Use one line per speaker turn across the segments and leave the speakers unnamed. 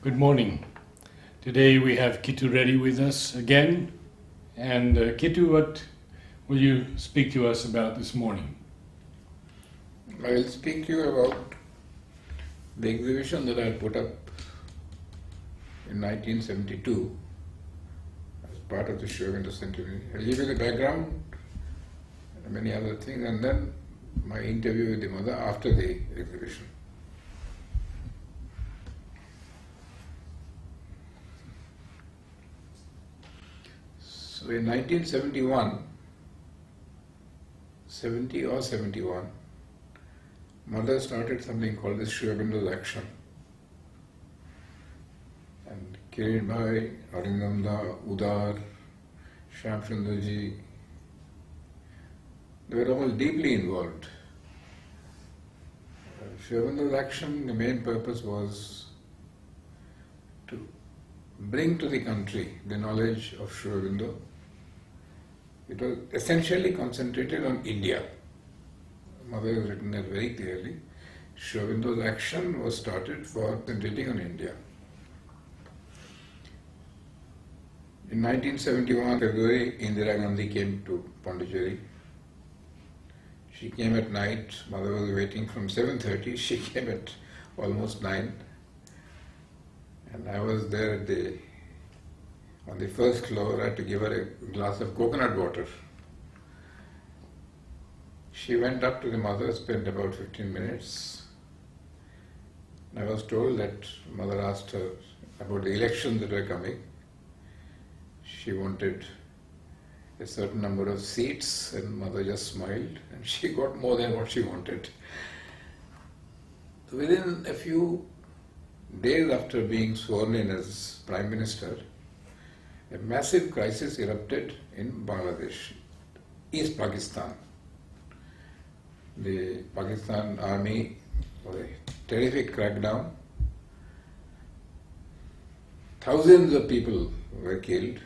Good morning. Today we have Kittu Reddy with us again. And Kittu, what will you speak to us about this morning?
I will speak to you about the exhibition that I put up in 1972 as part of the Aurobindo centenary. I'll give you the background and many other things, and then my interview with the mother after the exhibition. So in 1971, 70 or 71, mother started something called the Aurobindo Action. And carried by Aurobindo, Udar, Shyam Sundarji, they were all deeply involved. Aurobindo Action, the main purpose was to bring to the country the knowledge of Aurobindo. It was essentially concentrated on India. Mother has written that very clearly. Aurobindo's action was started for concentrating on India. In 1971 February, Indira Gandhi came to Pondicherry. She came at night. Mother was waiting from 7:30. She came at almost 9. And I was there on the first floor. I had to give her a glass of coconut water. She went up to the mother, spent about 15 minutes. I was told that mother asked her about the elections that were coming. She wanted a certain number of seats, and mother just smiled, and she got more than what she wanted. Within a few days after being sworn in as Prime Minister, a massive crisis erupted in Bangladesh, East Pakistan. The Pakistan army was a terrific crackdown. Thousands of people were killed.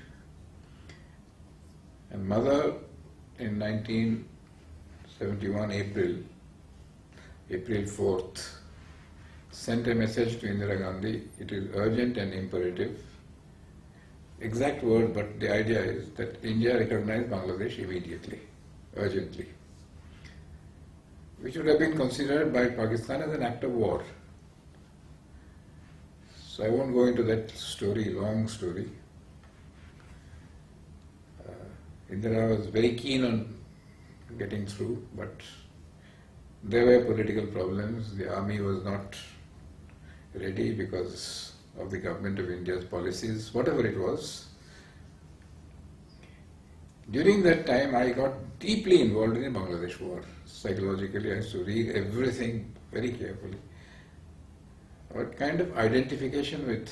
And mother in 1971 April 4th, sent a message to Indira Gandhi. It is urgent and imperative. Exact word, but the idea is that India recognize Bangladesh immediately, urgently, which would have been considered by Pakistan as an act of war. So I won't go into that story, long story. Indira was very keen on getting through, but there were political problems. The army was not ready because of the government of India's policies, whatever it was. During that time, I got deeply involved in the Bangladesh war. Psychologically, I used to read everything very carefully. What kind of identification with.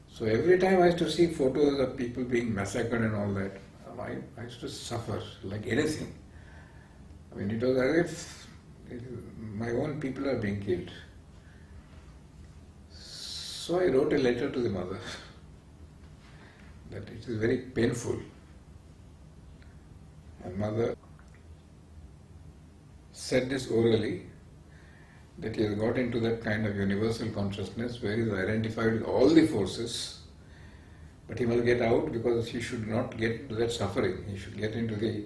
So every time I used to see photos of people being massacred and all that, I used to suffer like anything. I mean, it was as if my own people are being killed. So I wrote a letter to the mother that it is very painful. And mother said this orally, that he has got into that kind of universal consciousness where he is identified with all the forces, but he must get out because he should not get into that suffering. He should get into the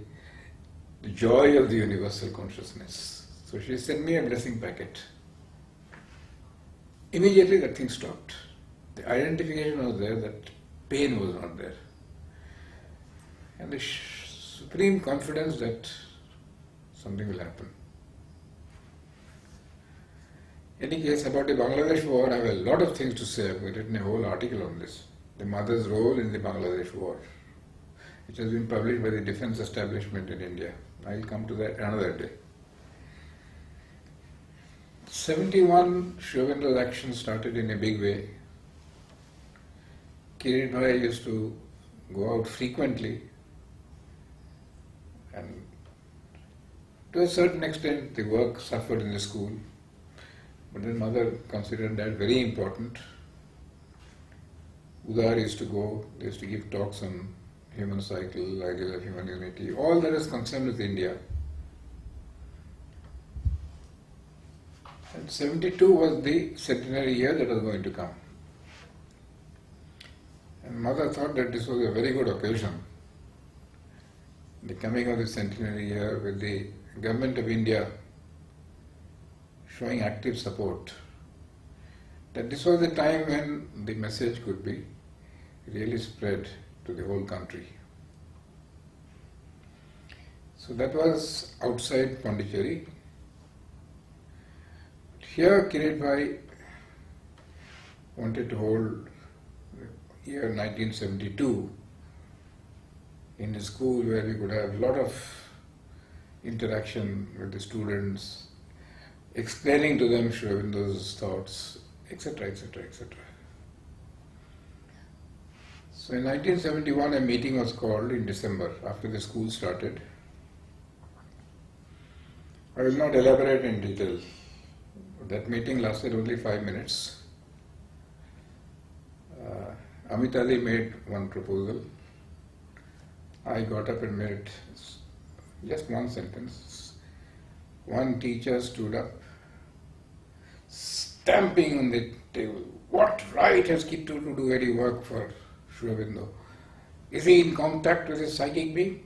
joy of the universal consciousness. So she sent me a blessing packet. Immediately that thing stopped. The identification was there, that pain was not there. And the supreme confidence that something will happen. In any case, about the Bangladesh war, I have a lot of things to say. I've written a whole article on this. The mother's role in the Bangladesh war, which has been published by the defense establishment in India. I'll come to that another day. 71, Aurobindo's action started in a big way. Kirit Bhai used to go out frequently, and to a certain extent the work suffered in the school. But then mother considered that very important. Udar used to go, they used to give talks on human cycle, ideal of human unity, all that is concerned with India. And 72 was the centenary year that was going to come. And mother thought that this was a very good occasion, the coming of the centenary year, with the government of India showing active support, that this was the time when the message could be really spread to the whole country. So that was outside Pondicherry. Here Kirit wanted to hold the year 1972 in a school where we could have a lot of interaction with the students, explaining to them Sri Aurobindo's thoughts, etc., etc., etc. So in 1971 a meeting was called in December after the school started. I will not elaborate in detail. That meeting lasted only 5 minutes. Amit Ali made one proposal. I got up and made just one sentence. One teacher stood up, stamping on the table. What right has Kittu to do any work for Sri Aurobindo? Is he in contact with his psychic being?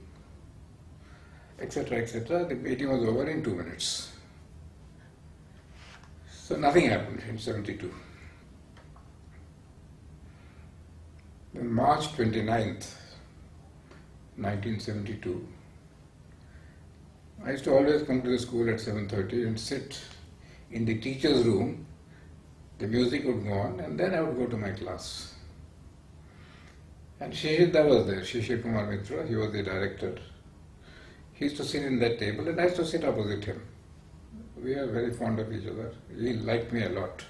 Etc., etc. The meeting was over in 2 minutes. So nothing happened in 72. Then March 29th, 1972, I used to always come to the school at 7:30 and sit in the teacher's room. The music would go on and then I would go to my class. And Shishida was there, Shishir Kumar Mitra, he was the director. He used to sit in that table and I used to sit opposite him. We are very fond of each other. He liked me a lot.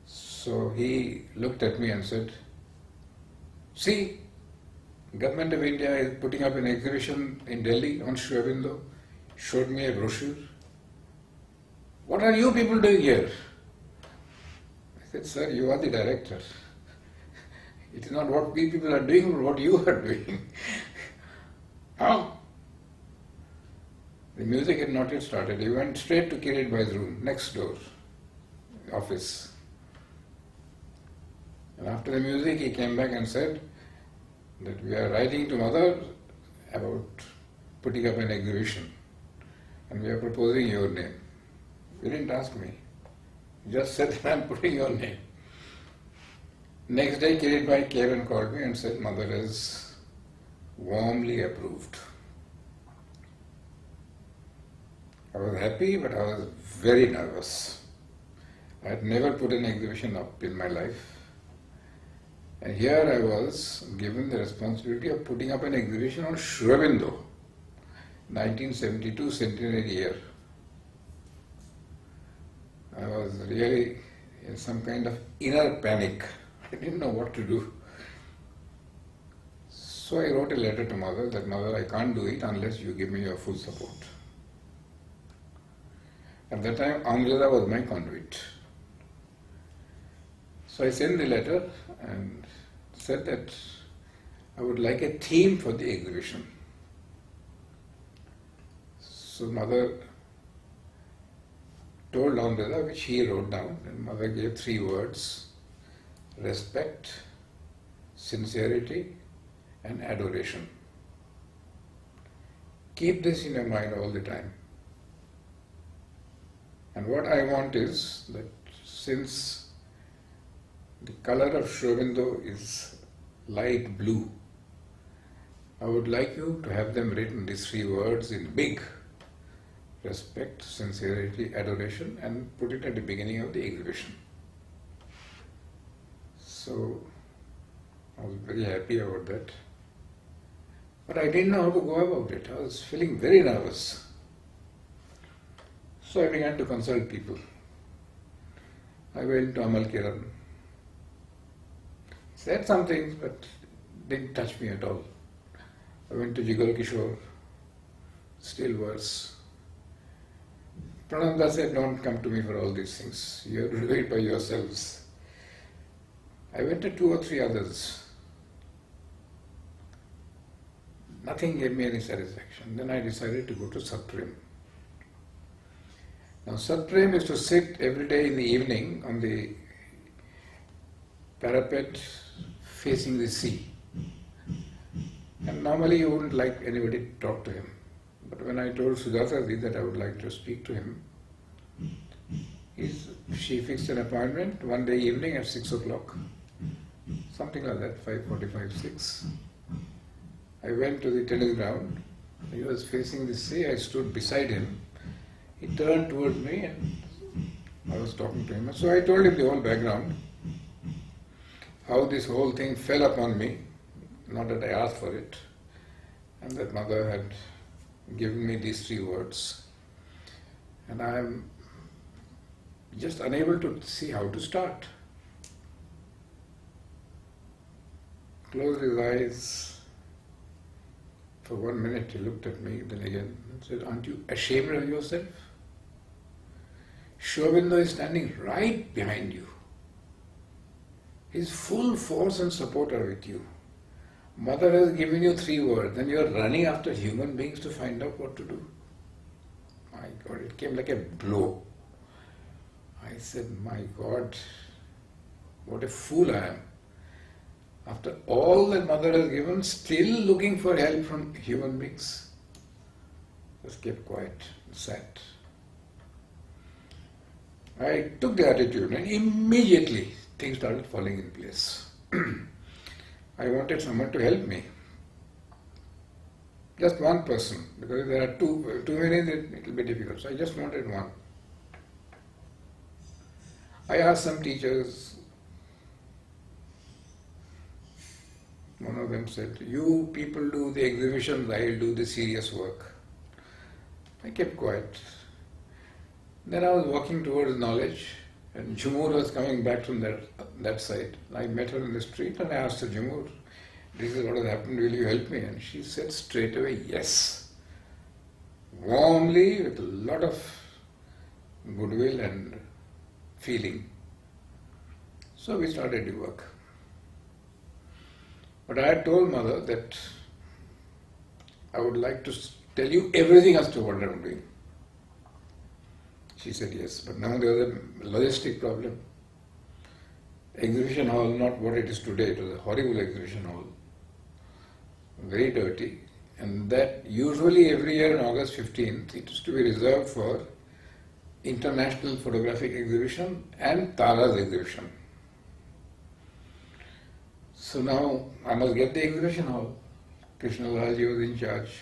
So he looked at me and said, "See, Government of India is putting up an exhibition in Delhi on Sri Aurobindo." Showed me a brochure. "What are you people doing here?" I said, "Sir, you are the director. It is not what we people are doing, but what you are doing." How? The music had not yet started. He went straight to Kirit Bhai's room, next door, office. And after the music, he came back and said that we are writing to mother about putting up an exhibition and we are proposing your name. He didn't ask me. He just said that I am putting your name. Next day, Kirit Bhai came and called me and said, "Mother has warmly approved." I was happy, but I was very nervous. I had never put an exhibition up in my life. And here I was given the responsibility of putting up an exhibition on Sri Aurobindo, 1972 centenary year. I was really in some kind of inner panic. I didn't know what to do. So I wrote a letter to mother that, "Mother, I can't do it unless you give me your full support." At that time, Amrita was my conduit. So I sent the letter and said that I would like a theme for the exhibition. So mother told Amrita, which he wrote down, and mother gave 3 words: respect, sincerity, and adoration. Keep this in your mind all the time. And what I want is that since the color of Sri Aurobindo is light blue, I would like you to have them written, these 3 words in big: respect, sincerity, adoration, and put it at the beginning of the exhibition. So I was very happy about that. But I didn't know how to go about it. I was feeling very nervous. So I began to consult people. I went to Amal Kiran. Said some things, but didn't touch me at all. I went to Jigal Kishore, still worse. Prananda said, "Don't come to me for all these things. You have to do it by yourselves." I went to 2 or 3 others. Nothing gave me any satisfaction. Then I decided to go to Supreme. Now Satprem used to sit every day in the evening on the parapet facing the sea. And normally you wouldn't like anybody to talk to him. But when I told Sujataji that I would like to speak to him, she fixed an appointment one day evening at 6 o'clock. Something like that, 5:45, 6. I went to the tennis ground. He was facing the sea. I stood beside him. He turned towards me and I was talking to him. So I told him the whole background, how this whole thing fell upon me, not that I asked for it, and that mother had given me these 3 words. And I am just unable to see how to start. Closed his eyes. For 1 minute he looked at me, then again said, "Aren't you ashamed of yourself? Aurobindo is standing right behind you. His full force and support are with you. Mother has given you 3 words, and you are running after human beings to find out what to do." My God, it came like a blow. I said, my God, what a fool I am. After all that mother has given, still looking for help from human beings. Just kept quiet, sat. I took the attitude and immediately things started falling in place. I wanted someone to help me. Just one person, because if there are too many, then it will be difficult. So I just wanted one. I asked some teachers. One of them said, "You people do the exhibitions, I will do the serious work." I kept quiet. Then I was walking towards knowledge, and Jumur was coming back from that side. I met her in the street and I asked her, "Jumur, this is what has happened, will you help me?" And she said straight away, "Yes." Warmly, with a lot of goodwill and feeling. So we started the work. But I had told mother that I would like to tell you everything as to what I am doing. She said yes, but now there was a logistic problem. Exhibition hall, not what it is today, it was a horrible exhibition hall. Very dirty. And that usually every year on August 15th, it used to be reserved for International Photographic Exhibition and Tara's exhibition. So now I must get the exhibition hall. Krishna Lalji was in charge.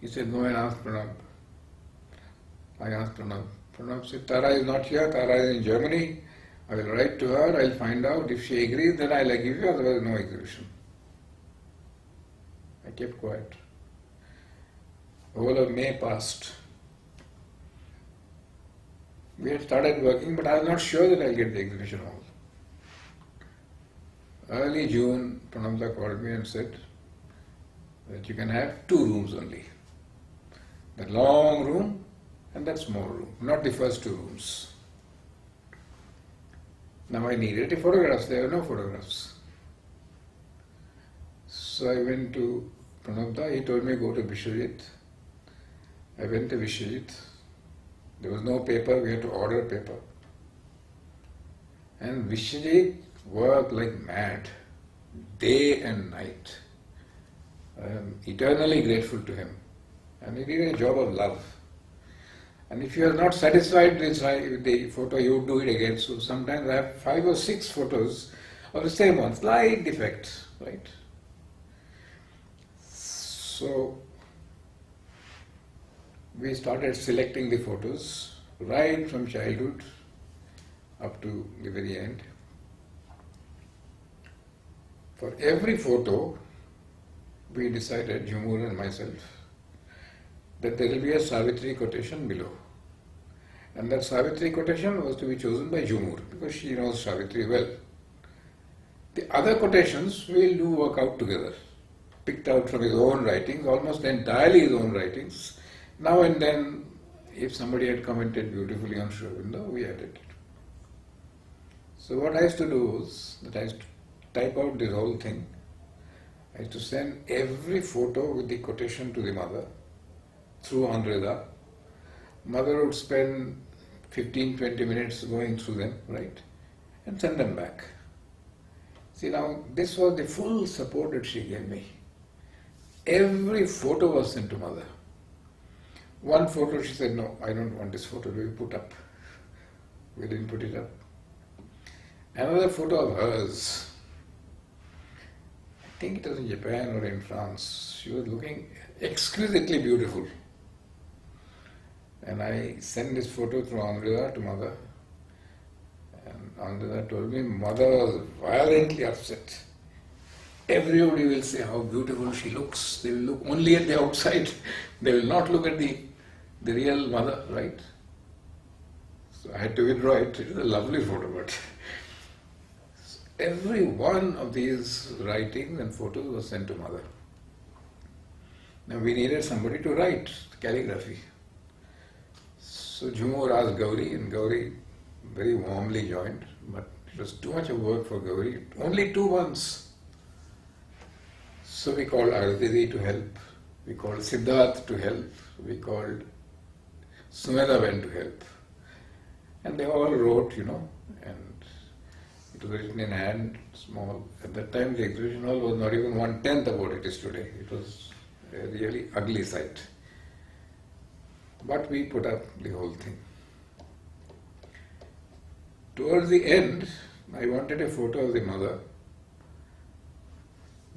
He said, "Go and ask Pranab." I asked Pranab. Pranab said, "Tara is not here, Tara is in Germany. I will write to her, I will find out. If she agrees, then I will give you, otherwise no exhibition." I kept quiet. The whole of May passed. We had started working, but I was not sure that I will get the exhibition hall. Early June, Pranamda called me and said that you can have 2 rooms only. The long room and that small room, not the first 2 rooms. Now I needed the photographs, there were no photographs. So I went to Pranamda, he told me go to Vishwajit. I went to Vishwajit. There was no paper, we had to order paper. And Vishwajit worked like mad, day and night. I am eternally grateful to him. And he did a job of love. And if you are not satisfied with the photo, you would do it again. So sometimes I have 5 or 6 photos of the same one, slight defects, right? So we started selecting the photos right from childhood up to the very end. For every photo, we decided, Jumur and myself, that there will be a Savitri quotation below. And that Savitri quotation was to be chosen by Jumur, because she knows Savitri well. The other quotations we will work out together, picked out from his own writings, almost entirely his own writings. Now and then, if somebody had commented beautifully on Aurobindo, we added it. So what I used to do was that I used to type out this whole thing. I used to send every photo with the quotation to the mother through Andreda. Mother would spend 15-20 minutes going through them, right? And send them back. See, now this was the full support that she gave me. Every photo was sent to mother. One photo she said, no, I don't want this photo to be put up. We didn't put it up. Another photo of hers, I think it was in Japan or in France. She was looking exquisitely beautiful. And I sent this photo through Andrea to mother. And Andrea told me mother was violently upset. Everybody will say how beautiful she looks. They will look only at the outside. They will not look at the real mother, right? So I had to withdraw it. It was a lovely photo, but every one of these writings and photos was sent to mother. Now we needed somebody to write calligraphy. So Jhumur asked Gauri, and Gauri very warmly joined, but it was too much of work for Gauri. Only 2 months. So we called Arati to help, we called Siddharth to help, we called Sumedhaben to help. And they all wrote, and it was written in hand, small. At that time the exhibition hall was not even 1/10 of what it is today. It was a really ugly sight. But we put up the whole thing. Towards the end, I wanted a photo of the mother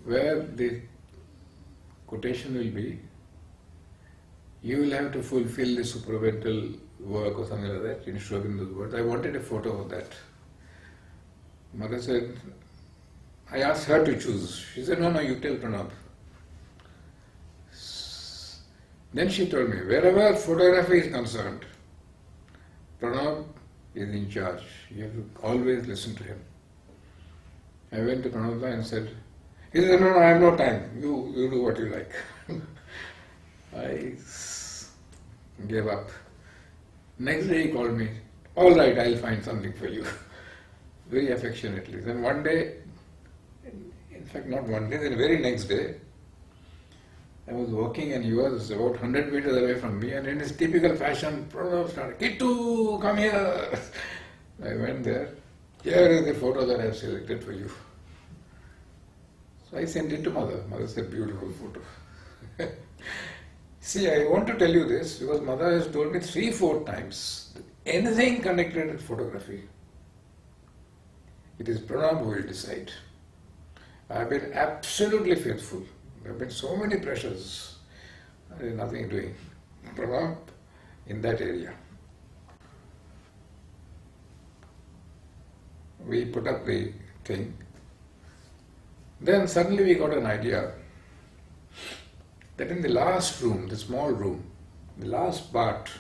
where the quotation will be, you will have to fulfill the supravental work or something like that, in Aurobindo's words. I wanted a photo of that. Mother said, I asked her to choose. She said, no, you tell Pranab. Then she told me, wherever photography is concerned, Pranab is in charge. You have to always listen to him. I went to Pranab and said, he said, no, I have no time. You do what you like. I gave up. Next day he called me, all right, I'll find something for you. Very affectionately. Then one day, in fact not one day, the very next day, I was walking and he was about 100 meters away from me, and in his typical fashion, Prof started, Kittu, come here. I went there. Here is the photo that I have selected for you. So I sent it to mother. Mother said, beautiful photo. See, I want to tell you this because mother has told me 3-4 times, anything connected with photography, it is Pranab who will decide. I have been absolutely faithful. There have been so many pressures. There is nothing doing. Pranab in that area. We put up the thing. Then suddenly we got an idea that in the last room, the small room, the last part,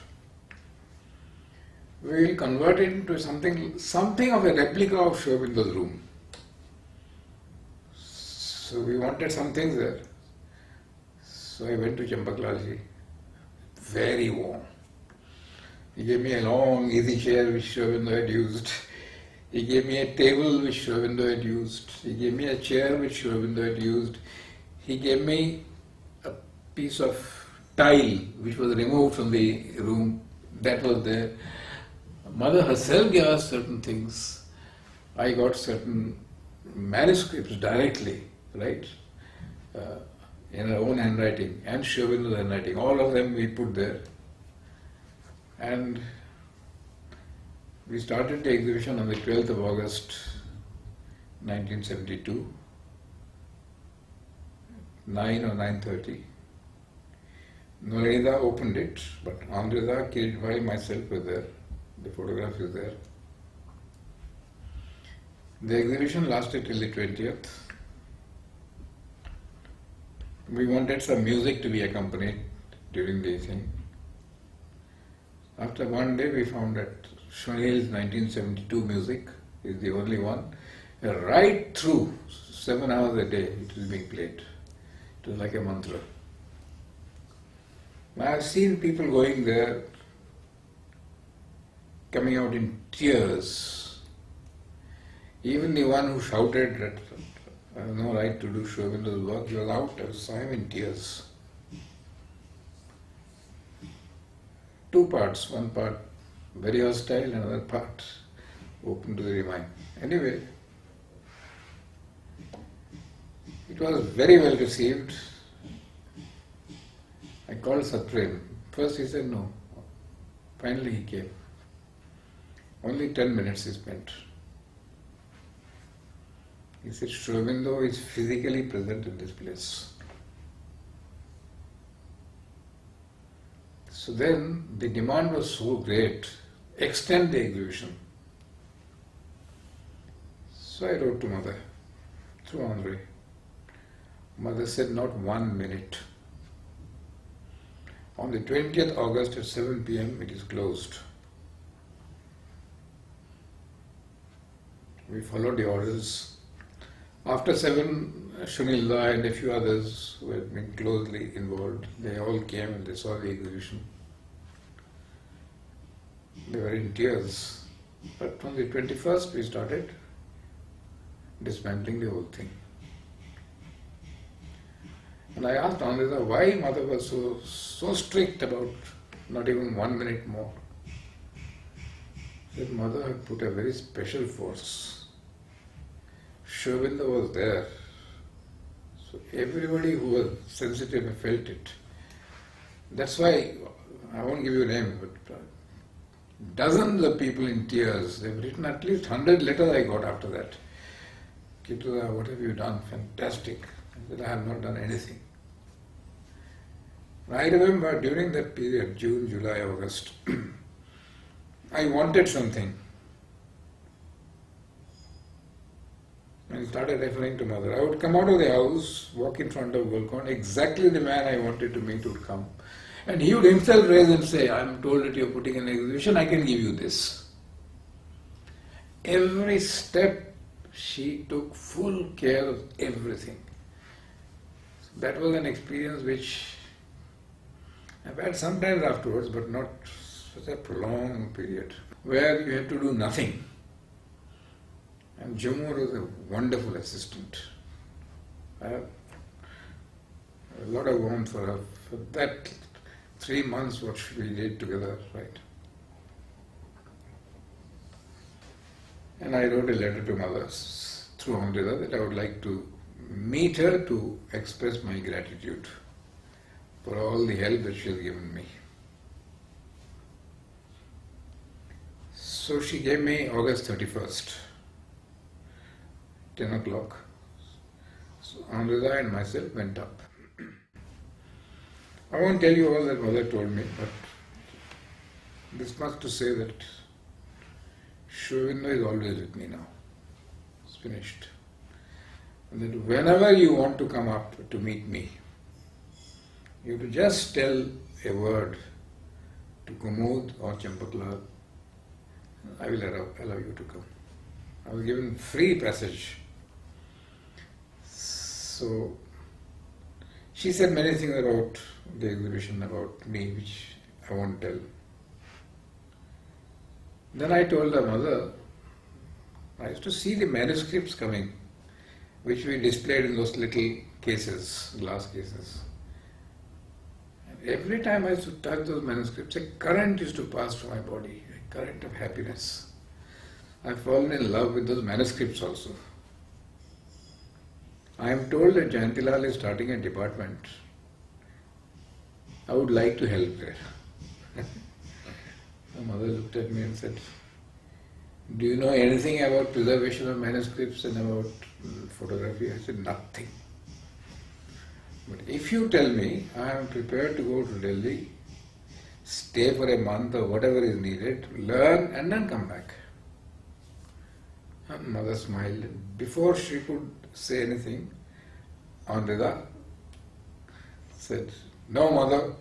we will convert it into something of a replica of Aurobindo's room. So we wanted something there. So I went to Champaklalji, very warm. He gave me a long easy chair which Aurobindo had used. He gave me a table which Aurobindo had used. He gave me a chair which Aurobindo had used. He gave me a piece of tile which was removed from the room. That was there. Mother herself gave us certain things. I got certain manuscripts directly, right? In her own handwriting and Aurobindo's handwriting. All of them we put there. And we started the exhibition on the 12th of August 1972, 9 or 9:30. Narad opened it, but Andrea, Kirit, myself were there. The photograph is there. The exhibition lasted till the 20th. We wanted some music to be accompanied during the thing. After one day we found that Shonil's 1972 music is the only one. Right through, 7 hours a day it was being played. It was like a mantra. I have seen people going there, coming out in tears. Even the one who shouted that I have no right to do Aurobindo's work, he was out, I saw him in tears. two parts, one part very hostile, another part open to the divine. Anyway, it was very well received. I called Satprem. First he said no. Finally he came. Only 10 minutes he spent. He said, Aurobindo is physically present in this place. So then the demand was so great, extend the exhibition. So I wrote to Mother through Andre. Mother said, not 1 minute. On the 20th August at 7 p.m. it is closed. We followed the orders. After 7, Shunilda and a few others who had been closely involved, they all came and they saw the exhibition. They were in tears. But on the 21st we started dismantling the whole thing. And I asked Ananda why Mother was so strict about not even 1 minute more. She said, Mother had put a very special force. Aurobindo was there. So everybody who was sensitive felt it. That's why, I won't give you a name, but dozens of people in tears. They've written at least 100 letters I got after that. Kittu, what have you done? Fantastic. I said, I have not done anything. I remember during that period, June, July, August, I wanted something. And started referring to Mother. I would come out of the house, walk in front of Golconda, exactly the man I wanted to meet would come. And he would himself raise and say, I am told that you are putting an exhibition, I can give you this. Every step she took full care of everything. So that was an experience which I've had sometimes afterwards, but not such a prolonged period, where you had to do nothing. And Jamur was a wonderful assistant. I have a lot of warmth for her. For that 3 months what we did together, right? And I wrote a letter to Mother through Amrita that I would like to meet her to express my gratitude for all the help that she has given me. So she gave me August 31st, 10 o'clock. So Amrita and myself went up. I won't tell you all that Mother told me, but this much to say that Aurobindo is always with me now. It's finished. And that whenever you want to come up to meet me, you have to just tell a word to Kumud or Champakla, I will allow you to come. I was given free passage. So she said many things about the exhibition, about me, which I won't tell. Then I told her, Mother, I used to see the manuscripts coming, which we displayed in those little cases, glass cases. And every time I used to touch those manuscripts, a current used to pass through my body, a current of happiness. I've fallen in love with those manuscripts also. I am told that Jayantilal is starting a department. I would like to help there. My mother looked at me and said, do you know anything about preservation of manuscripts and about photography? I said, nothing. But if you tell me, I am prepared to go to Delhi, stay for a month or whatever is needed, learn and then come back. And mother smiled. Before she could say anything, Amrita said, no mother,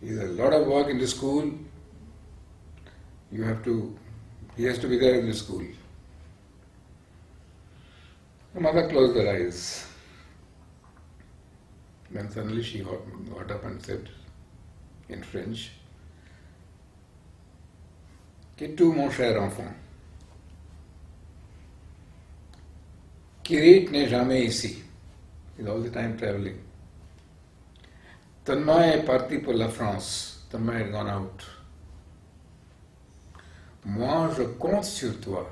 there's a lot of work in the school, he has to be there in the school. The mother closed her eyes. Then suddenly she got up and said in French, Kittu, mon cher enfant, Kirit n'est jamais ici. He's all the time travelling. Tanma est parti pour la France, Tanmay had gone out. Moi, je compte sur toi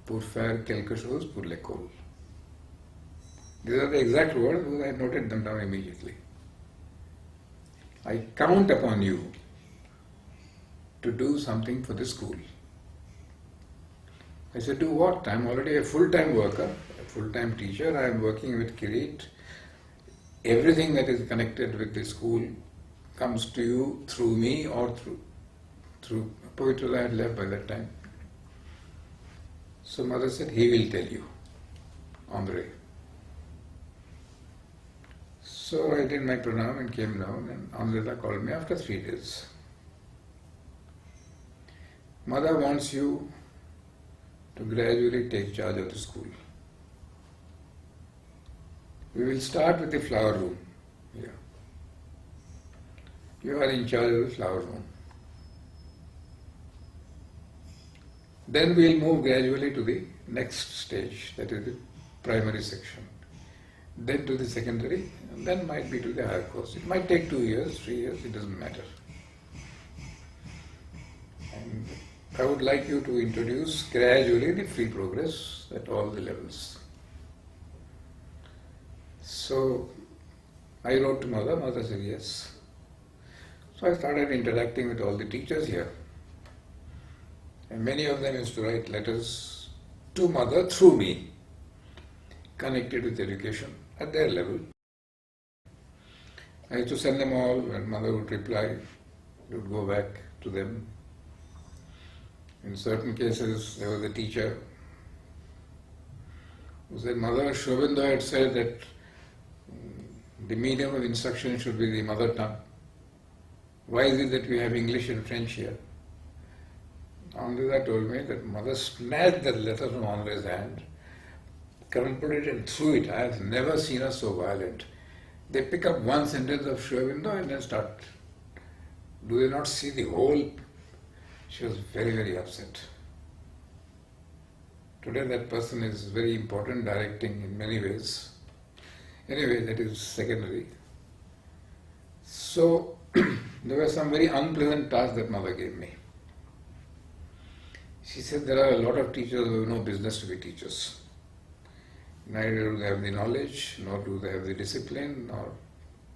pour faire quelque chose pour l'école. These are the exact words because I noted them down immediately. I count upon you to do something for the school. I said, do what? I'm already a full-time worker, a full-time teacher. I'm working with Kirit. Everything that is connected with the school comes to you through me or through Pavitra I had left by that time. So mother said, he will tell you, Andre. So I did my pranam and came down, and Amrita called me after 3 days. Mother wants you to gradually take charge of the school. We will start with the flower room here. You are in charge of the flower room. Then we will move gradually to the next stage, that is the primary section. Then to the secondary, and then might be to the higher course. It might take 2 years, 3 years, it doesn't matter. And I would like you to introduce gradually the free progress at all the levels. So I wrote to mother, mother said yes. So I started interacting with all the teachers here. And many of them used to write letters to mother through me, connected with education at their level. I used to send them all, and mother would reply, would go back to them. In certain cases, there was a teacher who said, Mother, Aurobindo had said that the medium of instruction should be the mother tongue. Why is it that we have English and French here? Andrea told me that mother snatched that letter from Andre's hand, crumpled it and threw it. I have never seen her so violent. They pick up one sentence of Aurobindo and then start. Do they not see the whole? She was very, very upset. Today that person is very important, directing in many ways. Anyway, that is secondary. So, there were some very unpleasant tasks that mother gave me. She said there are a lot of teachers who have no business to be teachers. Neither do they have the knowledge, nor do they have the discipline, nor,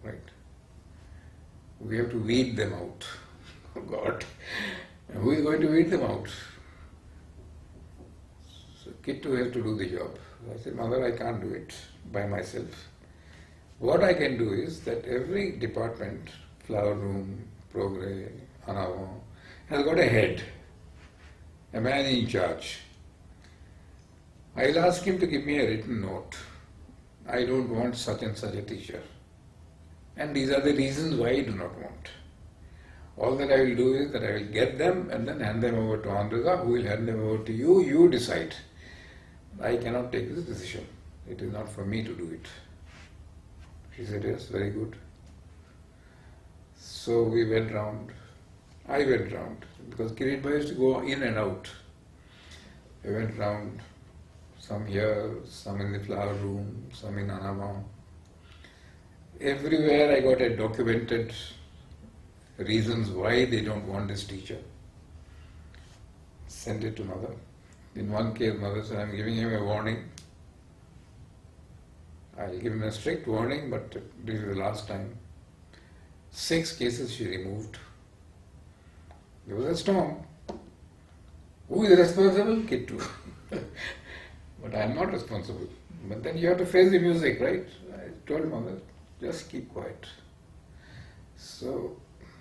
right. We have to weed them out. Oh God. And who is going to weed them out? So Kittu has to do the job. I said, Mother, I can't do it by myself. What I can do is that every department, flower room, progrès, Anava, has got a head, a man in charge. I'll ask him to give me a written note. I don't want such and such a teacher. And these are the reasons why I do not want. All that I will do is that I will get them and then hand them over to Andrea, who will hand them over to you. You decide. I cannot take this decision. It is not for me to do it. She said, yes, very good. So we went round. I went round because Kirit used to go in and out. I went round, some here, some in the flower room, some in Anama. Everywhere I got a documented reasons why they don't want this teacher. Sent it to mother. In one case, mother said, I'm giving him a warning. I'll give him a strict warning, but this is the last time. 6 cases she removed. There was a storm. Who is responsible? Kittu. But I am not responsible. But then you have to face the music, right? I told mother, just keep quiet. So,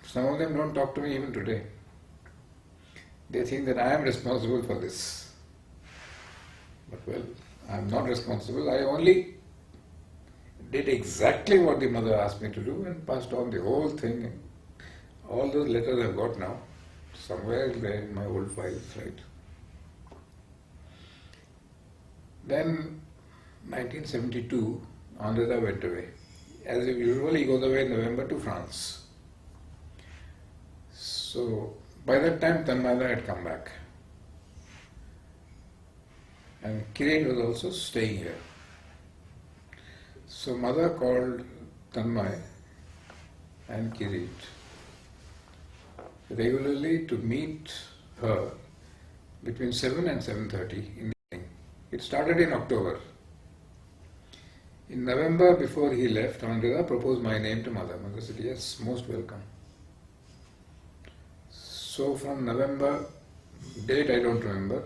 some of them don't talk to me even today. They think that I am responsible for this. But well, I am not responsible. I only did exactly what the mother asked me to do and passed on the whole thing. All those letters I've got now, somewhere there in my old files, right? Then, 1972, Andrea went away. As usual, he goes away in November to France. So, by that time, Tanmay had come back. And Kirit was also staying here. So, mother called Tanmay and Kirit regularly to meet her between 7 and 7:30 in the evening. It started in October. In November, before he left, Andrea proposed my name to Mother. Mother said, yes, most welcome. So from November, date I don't remember,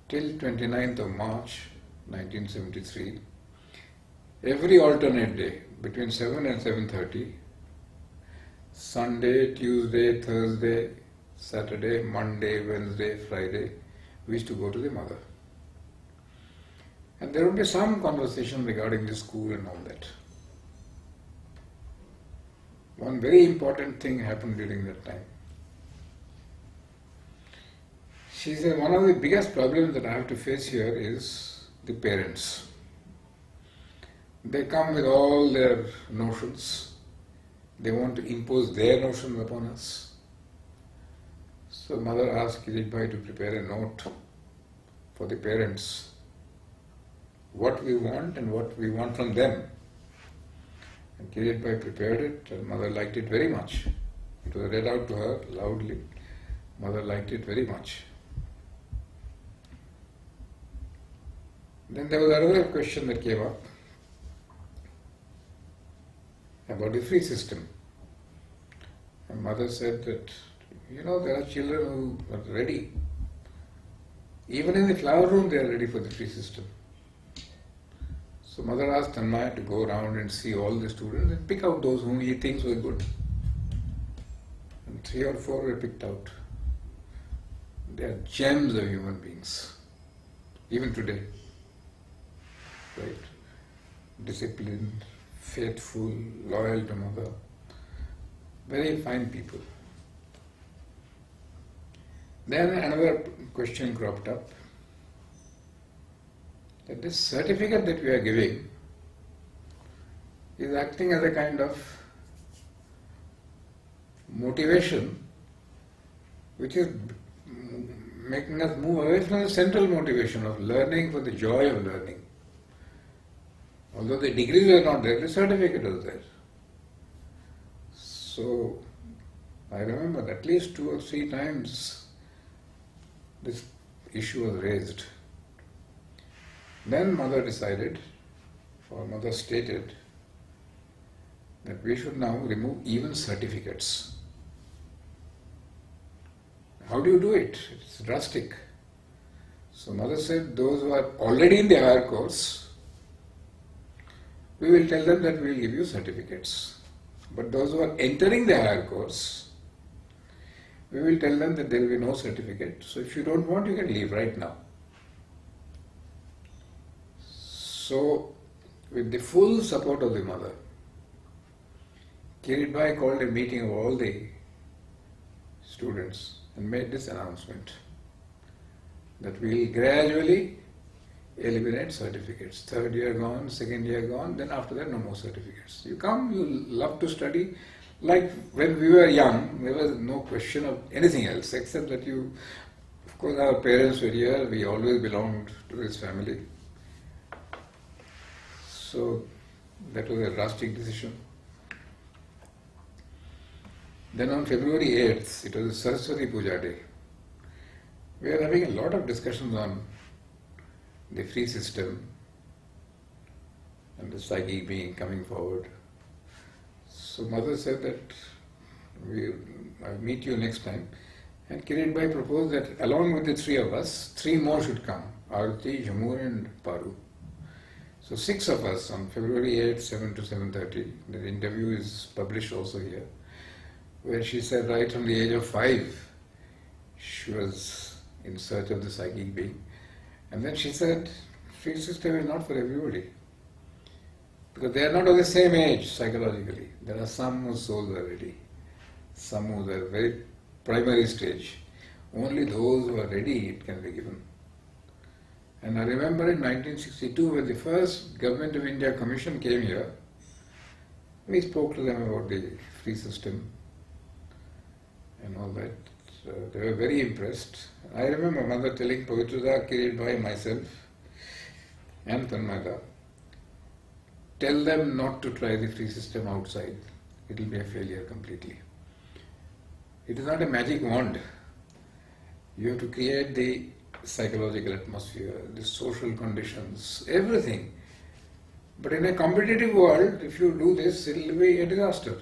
till 29th of March 1973, every alternate day between 7 and 7:30, Sunday, Tuesday, Thursday, Saturday, Monday, Wednesday, Friday, we used to go to the Mother. And there would be some conversation regarding the school and all that. One very important thing happened during that time. She said, one of the biggest problems that I have to face here is the parents. They come with all their notions. They want to impose their notions upon us. So Mother asked Kirit Bhai to prepare a note for the parents, what we want and what we want from them. And Kirit Bhai prepared it, and Mother liked it very much. It was read out to her loudly. Mother liked it very much. Then there was another question that came up about the free system. And Mother said that, there are children who are ready. Even in the flower room they are ready for the free system. So Mother asked Tanmaya to go around and see all the students and pick out those whom he thinks were good. And 3 or 4 were picked out. They are gems of human beings, even today. Right? Disciplined, faithful, loyal to Mother. Very fine people. Then another question cropped up, that this certificate that we are giving is acting as a kind of motivation which is making us move away from the central motivation of learning for the joy of learning. Although the degrees were not there, the certificate was there. So I remember at least 2 or 3 times this issue was raised. Then Mother decided, or Mother stated, that we should now remove even certificates. How do you do it? It's drastic. So Mother said, those who are already in the higher course, we will tell them that we will give you certificates. But those who are entering the higher course, we will tell them that there will be no certificate. So if you don't want, you can leave right now. So, with the full support of the Mother, Kirit Bhai called a meeting of all the students and made this announcement that we will gradually eliminate certificates. 3rd year gone, 2nd year gone, then after that no more certificates. You come, you love to study. Like when we were young, there was no question of anything else except that of course our parents were here, we always belonged to this family. So that was a drastic decision. Then on February 8th, it was a Saraswati Puja day. We are having a lot of discussions on the free system and the psychic being coming forward. So Mother said that I'll meet you next time. And Kirit Bhai proposed that along with the 3 of us, 3 more should come, Aarti, Jamur and Paru. So 6 of us on February 8th, 7 to 7:30, the interview is published also here, where she said right from the age of 5, she was in search of the psychic being. And then she said, free system is not for everybody. Because they are not of the same age psychologically. There are some whose souls are ready, some who are very primary stage. Only those who are ready it can be given. And I remember in 1962 when the first Government of India Commission came here, we spoke to them about the free system and all that. They were very impressed. I remember Mother telling Pavitra, Kirit Bhai, myself and Tanmaya, tell them not to try the free system outside. It will be a failure completely. It is not a magic wand. You have to create the psychological atmosphere, the social conditions, everything. But in a competitive world, if you do this, it will be a disaster.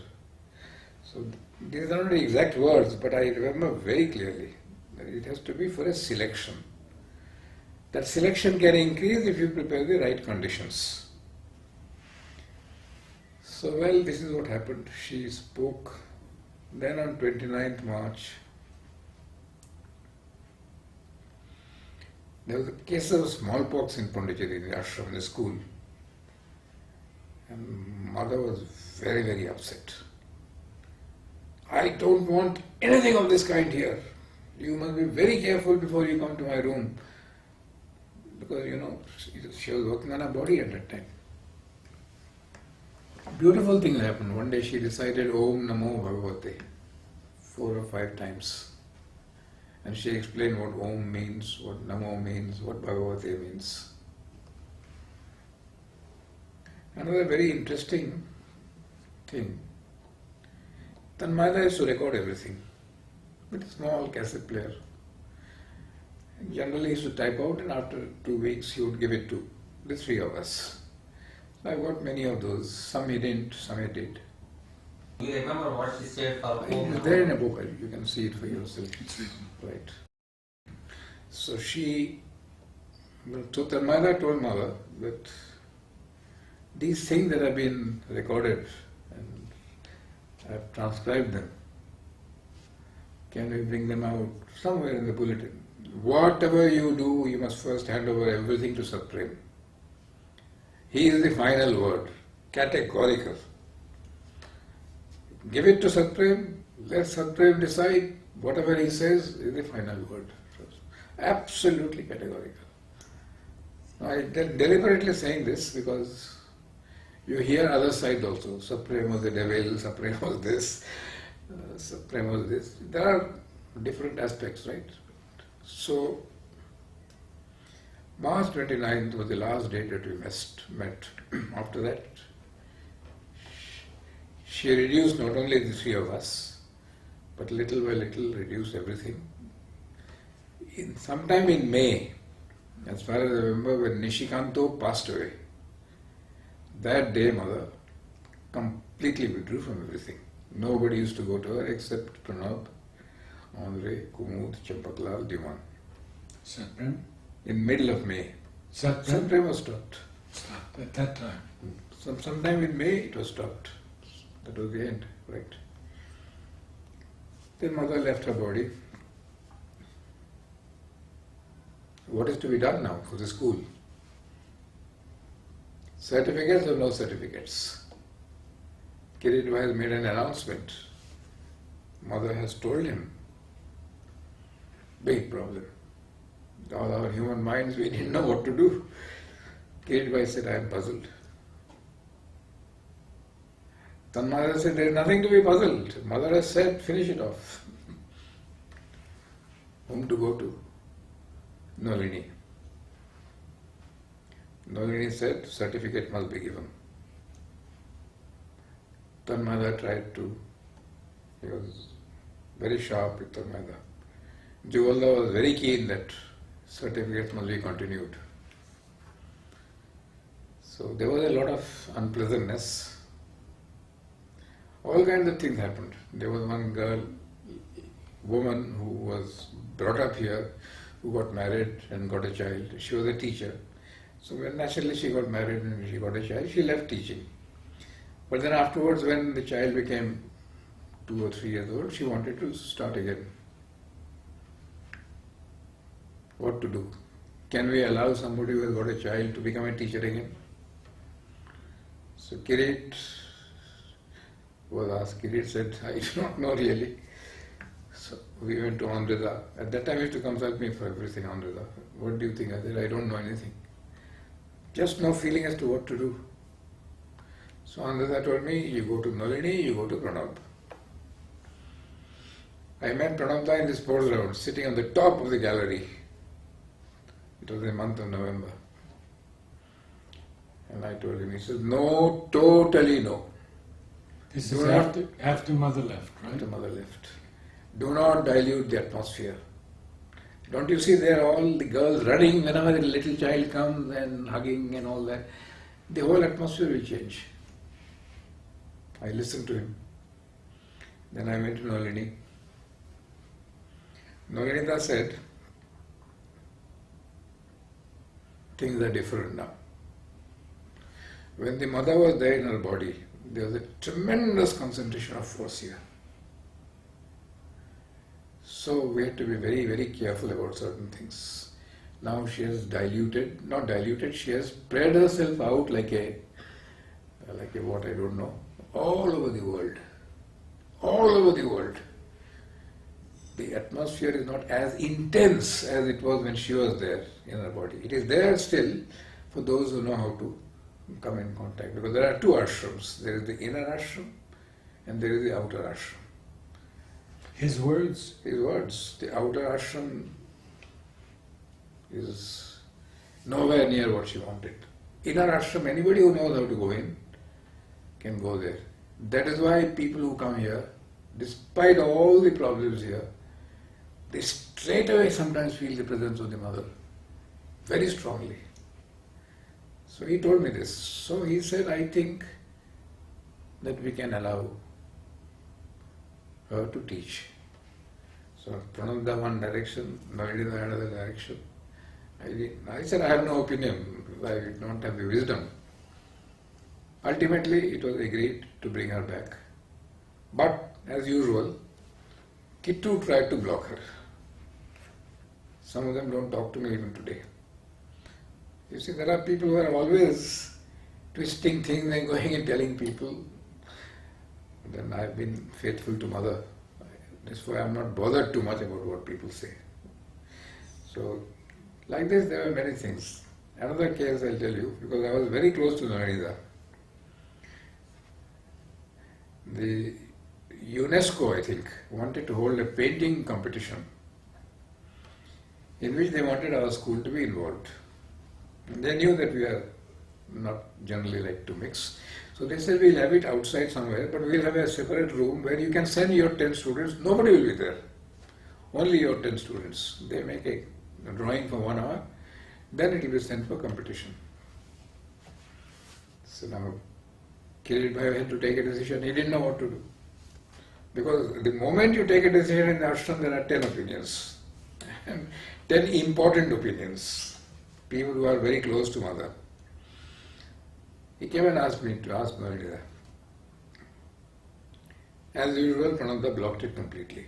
So these are not the exact words, but I remember very clearly that it has to be for a selection. That selection can increase if you prepare the right conditions. So, well, this is what happened. She spoke. Then on 29th March, there was a case of smallpox in Pondicherry, in the ashram, in the school. And mother was very, very upset. I don't want anything of this kind here. You must be very careful before you come to my room. Because, she was working on her body at that time. Beautiful thing happened. One day she recited Om Namo Bhagavate 4 or 5 times. And she explained what Om means, what Namo means, what Bhagavate means. Another very interesting thing. Tanmaya used to record everything with a small cassette player. Generally he used to type out, and after 2 weeks he would give it to the 3 of us. So I got many of those. Some he didn't, some he did.
Do you remember what she said for
It is there in a book. You can see it for yourself. Right. So Tanmaya told mother that these things that have been recorded and I have transcribed them, can we bring them out somewhere in the bulletin? Whatever you do, you must first hand over everything to Supreme. He is the final word, categorical. Give it to Supreme, let Supreme decide, whatever he says is the final word. Absolutely categorical. I am deliberately saying this because you hear other sides also. Supreme was the devil, Supreme was this, Supreme was this. There are different aspects, right? So, March 29th was the last date that we met. After that, she reduced not only the 3 of us, but little by little reduced everything. Sometime in May, as far as I remember, when Nishikanto passed away, that day mother completely withdrew from everything. Nobody used to go to her except Pranab, Andre, Kumud, Champaklal, Diwan.
Supreme?
In middle of May. Supreme was stopped.
Stopped at that time.
Sometime in May it was stopped. That was the end, right? Then mother left her body. What is to be done now for the school? Certificates or no certificates? Kirit has made an announcement. Mother has told him. Big problem. All our human minds, we didn't know what to do. Kirit said, I am puzzled. Tanmaya said, there is nothing to be puzzled. Mother has said, finish it off. Whom to go to? Nalini. Nalini said, certificate must be given. Tanmaya tried to. He was very sharp with Tanmaya. Juvalda was very keen that certificates must be continued. So there was a lot of unpleasantness. All kinds of things happened. There was one woman who was brought up here, who got married and got a child. She was a teacher. So when naturally she got married and she got a child, she left teaching. But then afterwards, when the child became 2 or 3 years old, she wanted to start again. What to do? Can we allow somebody who has got a child to become a teacher again? So Kirit was asked. Kirit said, I do not know really. So we went to Andrida. At that time he used to consult me for everything, Andrida. What do you think? I said, I don't know anything. Just no feeling as to what to do. So Andrida told me, you go to Nalini, you go to Pranab. I met Pranabda in the sports ground, sitting on the top of the gallery. It was in the month of November. And I told him, he said, no, totally no.
This is after mother left, right?
After mother left. Do not dilute the atmosphere. Don't you see there all the girls running whenever a little child comes and hugging and all that? The whole atmosphere will change. I listened to him. Then I went to Nalini. Nalini said, things are different now. When the mother was there in her body, there was a tremendous concentration of force here. So we have to be very, very careful about certain things. Now she has not diluted, she has spread herself out like a what I don't know, all over the world. All over the world. The atmosphere is not as intense as it was when she was there in her body. It is there still for those who know how to come in contact. Because there are two ashrams. There is the inner ashram and there is the outer ashram.
His words?
His words. The outer ashram is nowhere near what she wanted. Inner ashram, anybody who knows how to go in can go there. That is why people who come here, despite all the problems here, they straight away sometimes feel the presence of the mother very strongly. So he told me this. So he said, I think that we can allow her to teach. So Prananda one direction, Narad another direction. I said, I have no opinion. I don't have the wisdom. Ultimately, it was agreed to bring her back. But, as usual, Kittu tried to block her. Some of them don't talk to me even today. You see, there are people who are always twisting things and going and telling people. Then I've been faithful to Mother. That's why I'm not bothered too much about what people say. So, like this, there were many things. Another case I'll tell you, because I was very close to Narad. The UNESCO, I think, wanted to hold a painting competition in which they wanted our school to be involved. And they knew that we are not generally like to mix. So they said, we'll have it outside somewhere, but we'll have a separate room where you can send your 10 students. Nobody will be there. Only your 10 students. They make a drawing for 1 hour, then it will be sent for competition. So now, Kirit Bhai had to take a decision. He didn't know what to do. Because the moment you take a decision in the ashram, there are 10 opinions. And 10 important opinions. People who are very close to Mother. He came and asked me to ask Narad. As usual, Prananda blocked it completely.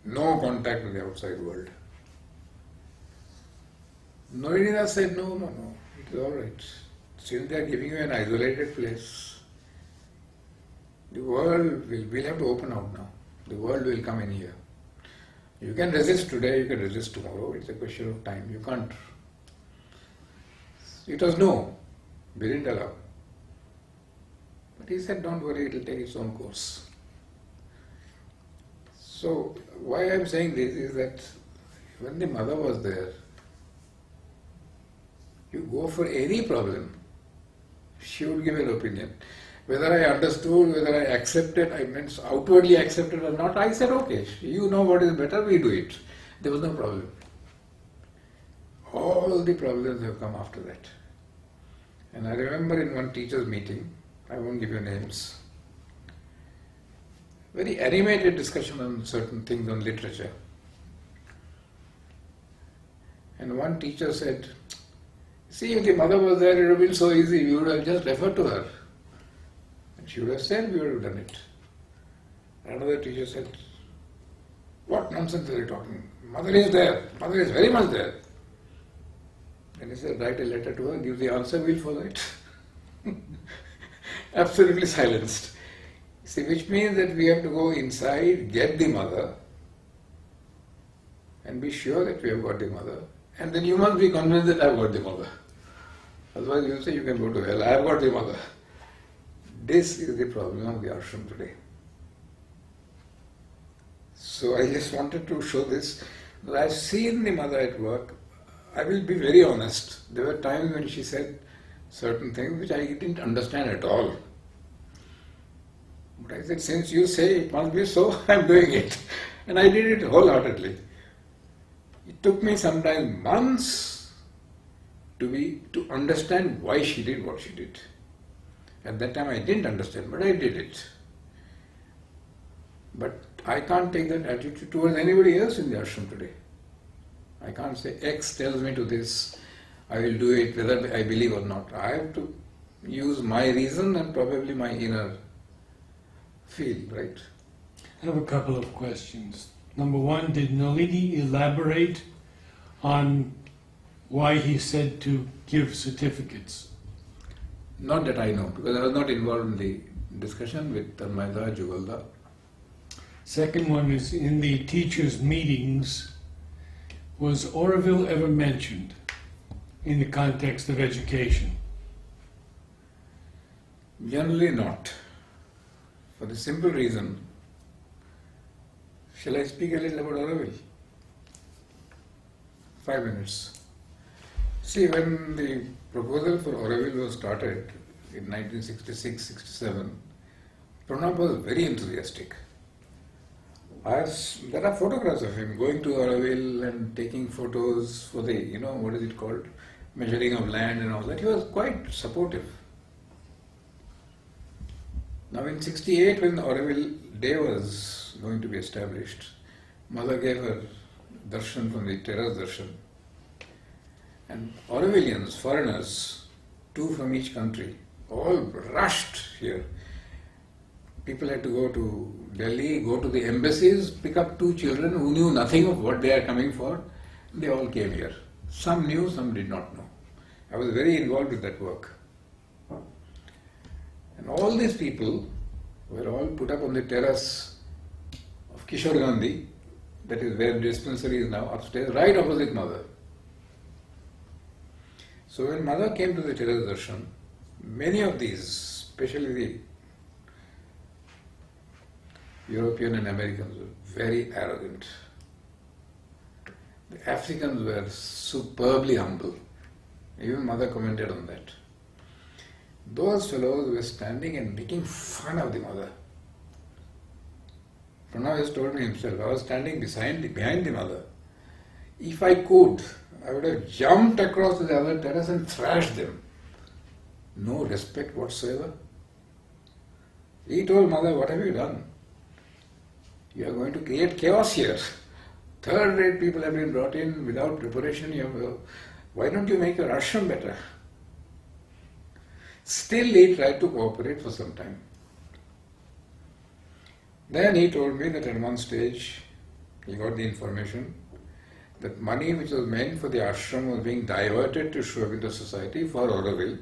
No contact with the outside world. Narad said, no, it is alright. Since they are giving you an isolated place, the world will have to open out now. The world will come in here. You can resist today, you can resist tomorrow. It's a question of time. You can't. It was no. We didn't allow. But he said, don't worry, it will take its own course. So, why I am saying this is that when the mother was there, you go for any problem, she would give an opinion. Whether I understood, whether I accepted, I meant outwardly accepted or not, I said, okay, you know what is better, we do it. There was no problem. All the problems have come after that. And I remember in one teacher's meeting, I won't give you names, very animated discussion on certain things on literature. And one teacher said, see, if the mother was there, it would have been so easy, we would have just referred to her. And she would have said, we would have done it. Another teacher said, what nonsense are you talking? Mother is there, mother is very much there. And he said, write a letter to her, give the answer, we'll follow it. Absolutely silenced. See, which means that we have to go inside, get the mother, and be sure that we have got the mother. And then you must be convinced that I have got the mother. Otherwise you say you can go to hell, I have got the mother. This is the problem of the ashram today. So I just wanted to show this. I've seen the mother at work. I will be very honest. There were times when she said certain things which I didn't understand at all. But I said, since you say it must be so, I'm doing it. And I did it wholeheartedly. It took me sometimes months to understand why she did what she did. At that time I didn't understand, but I did it. But I can't take that attitude towards anybody else in the ashram today. I can't say X tells me to this, I will do it whether I believe or not. I have to use my reason and probably my inner feel, right?
I have a couple of questions. Number one, did Nalini elaborate on why he said to give certificates?
Not that I know, because I was not involved in the discussion with Tanmayda, Jugalda.
Second one is, in the teachers' meetings, was Aurobindo ever mentioned in the context of education?
Generally not. For the simple reason, shall I speak a little about Aurobindo? 5 minutes. See, when the proposal for Aurobindo was started in 1966-67, Pranab was very enthusiastic. There are photographs of him going to Aurobindo and taking photos for the, what is it called, measuring of land and all that. He was quite supportive. Now in 68, when the Aurobindo Day was going to be established, Mother gave her darshan from the terrace darshan. And Aurobillians, foreigners, 2 from each country, all rushed here. People had to go to Delhi, go to the embassies, pick up 2 children who knew nothing of what they are coming for. They all came here. Some knew, some did not know. I was very involved with that work. And all these people were all put up on the terrace of Kishore Gandhi, that is where the dispensary is now, upstairs, right opposite Mother. So when Mother came to the terrace darshan, many of these, especially the European and Americans, were very arrogant. The Africans were superbly humble. Even Mother commented on that. Those fellows were standing and making fun of the Mother. Pranav has told me himself, I was standing behind the Mother. If I could, I would have jumped across to the other terrace and thrashed them. No respect whatsoever. He told Mother, what have you done? You are going to create chaos here. Third-rate people have been brought in without preparation. Why don't you make your ashram better? Still he tried to cooperate for some time. Then he told me that at one stage he got the information that money which was meant for the ashram was being diverted to Sri Aurobindo Society for Aurobindo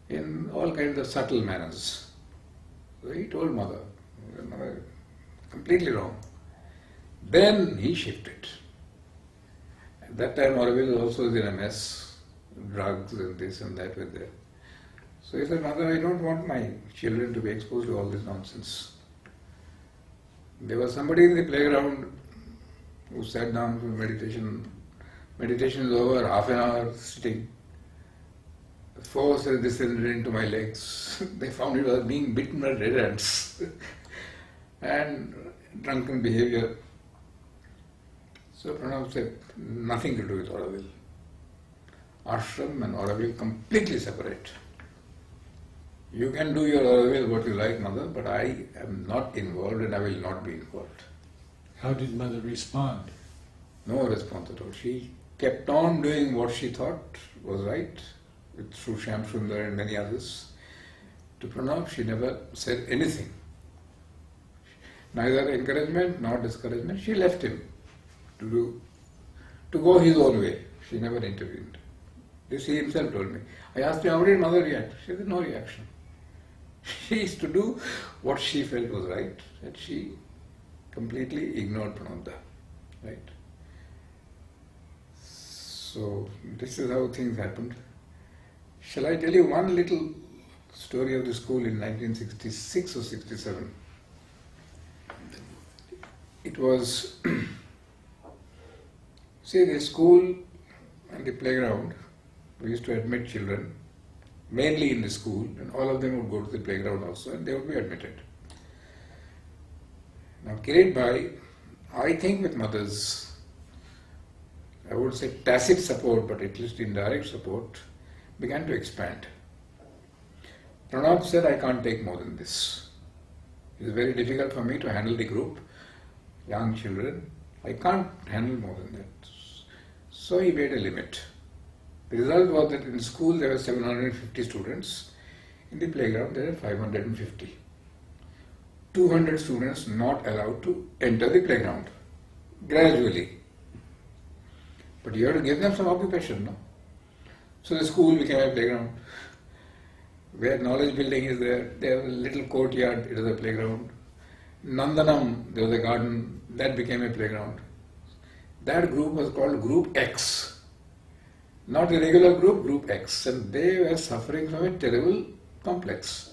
in all kinds of subtle manners. So he told Mother, completely wrong. Then he shifted. At that time Aurobindo also was in a mess, drugs and this and that were there. So he said, Mother, I don't want my children to be exposed to all this nonsense. There was somebody in the playground who sat down for meditation. Meditation is over, half an hour sitting. The force has descended into my legs. They found it was being bitten by red ants. And drunken behavior. So Pranav said, nothing to do with Aurobindo. Ashram and Aurobindo completely separate. You can do your Aurobindo what you like, Mother, but I am not involved and I will not be involved.
How did Mother respond?
No response at all. She kept on doing what she thought was right, through Shyam Sundar and many others. To Pranav, she never said anything. Neither encouragement nor discouragement. She left him to go his own way. She never intervened. This he himself told me. I asked him, how did Mother react? She said, no reaction. She used to do what she felt was right, and she completely ignored Prananda. Right? So this is how things happened. Shall I tell you one little story of the school in 1966 or 67? It was, see, the school and the playground, we used to admit children, mainly in the school, and all of them would go to the playground also, and they would be admitted. Now, Kirit Bhai I think with mothers, I would say tacit support, but at least indirect support, began to expand. Pranav said, I can't take more than this. It's very difficult for me to handle the group, young children. I can't handle more than that. So he made a limit. The result was that in school there were 750 students. In the playground there were 550. 200 students not allowed to enter the playground, gradually. But you have to give them some occupation, no? So the school became a playground. Where knowledge building is there was a little courtyard, it was a playground. Nandanam, there was a garden, that became a playground. That group was called Group X. Not a regular group, Group X. And they were suffering from a terrible complex.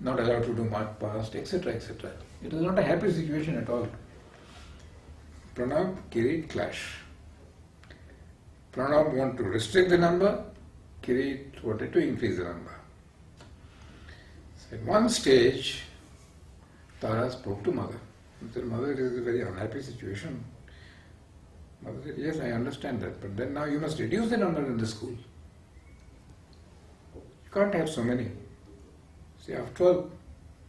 Not allowed to do mark past, etc., etc. It was not a happy situation at all. Pranav, Kirit clash. Pranav wanted to restrict the number, Kirit wanted to increase the number. So at one stage, Tara spoke to mother. She said, Mother, it is a very unhappy situation. Mother said, yes, I understand that, but then now you must reduce the number in the school. You can't have so many. See, after all,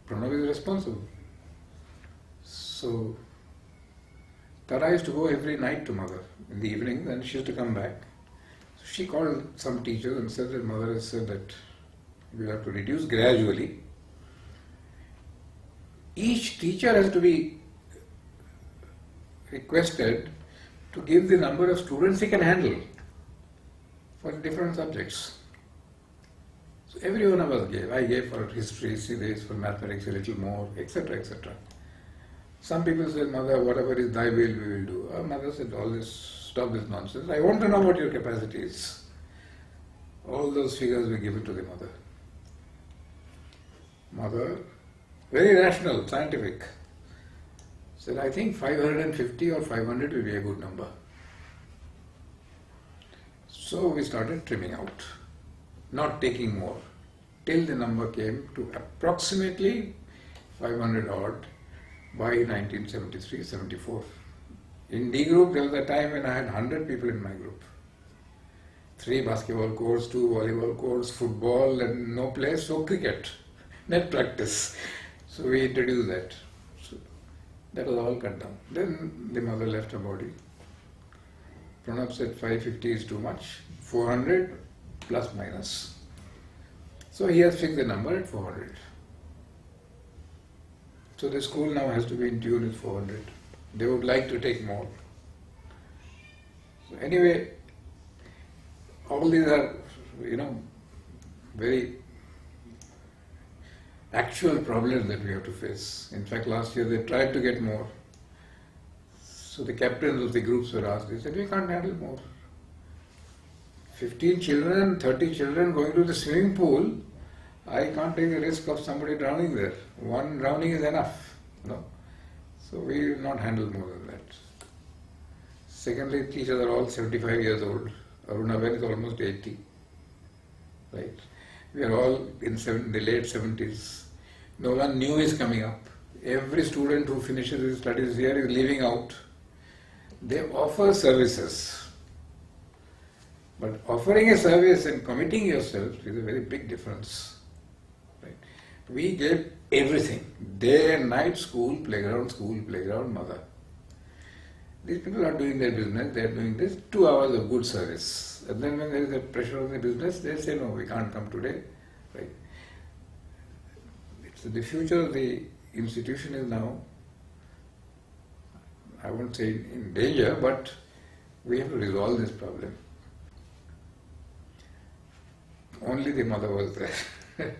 Pranav is responsible. So, Tara used to go every night to mother in the evening, then she used to come back. So she called some teachers and said that mother has said that we have to reduce gradually. Each teacher has to be requested to give the number of students he can handle for different subjects. So every one of us gave. I gave for history, civics, for mathematics a little more, etc., etc. Some people said, Mother, whatever is thy will, we will do. Our mother said, all this, stop this nonsense. I want to know what your capacity is. All those figures were given to the mother. Mother, very rational, scientific, said, I think 550 or 500 will be a good number. So we started trimming out, not taking more, till the number came to approximately 500 odd by 1973-74. In D group, there was a time when I had 100 people in my group. 3 basketball courts, 2 volleyball courts, football, and no place, so cricket, net practice. So we introduced that. So that was all cut down. Then the mother left her body. Pranav said 550 is too much, 400 plus minus. So he has fixed the number at 400. So the school now has to be in tune with 400. They would like to take more. So anyway, all these are, very actual problems that we have to face. In fact, last year they tried to get more. So the captains of the groups were asked, they said, we can't handle more. 15 children, 30 children going to the swimming pool, I can't take the risk of somebody drowning there. One drowning is enough. So we will not handle more than that. Secondly, teachers are all 75 years old. Arunaben is almost 80. Right? We are all in the late 70s. No one new is coming up. Every student who finishes his studies here is leaving out. They offer services. But offering a service and committing yourself is a very big difference. Right? We gave everything. Day and night, school, playground, mother. These people are doing their business, they are doing this 2 hours of good service. And then when there is a pressure on the business, they say, no, we can't come today. Right? So the future of the institution is now, I won't say in danger, but we have to resolve this problem. Only the mother was there.